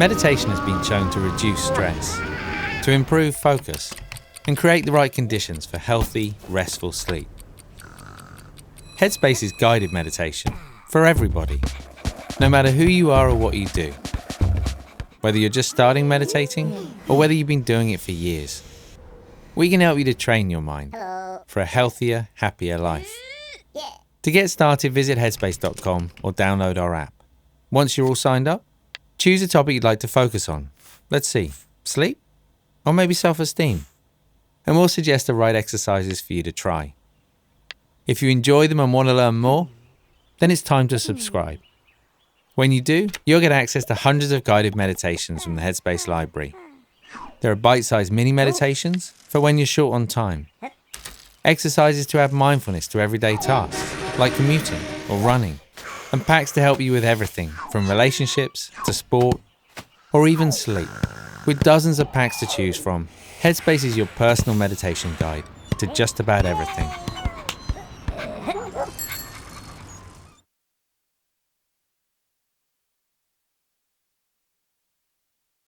Meditation has been shown to reduce stress, to improve focus, and create the right conditions for healthy, restful sleep. Headspace is guided meditation for everybody, no matter who you are or what you do. Whether you're just starting meditating or whether you've been doing it for years, we can help you to train your mind for a healthier, happier life. To get started, visit headspace.com or download our app. Once you're all signed up, choose a topic you'd like to focus on. Let's see, sleep? Or maybe self-esteem? And we'll suggest the right exercises for you to try. If you enjoy them and want to learn more, then it's time to subscribe. When you do, you'll get access to hundreds of guided meditations from the Headspace library. There are bite-sized mini meditations for when you're short on time. Exercises to add mindfulness to everyday tasks, like commuting or running. And packs to help you with everything, from relationships to sport, or even sleep. With dozens of packs to choose from, Headspace is your personal meditation guide to just about everything.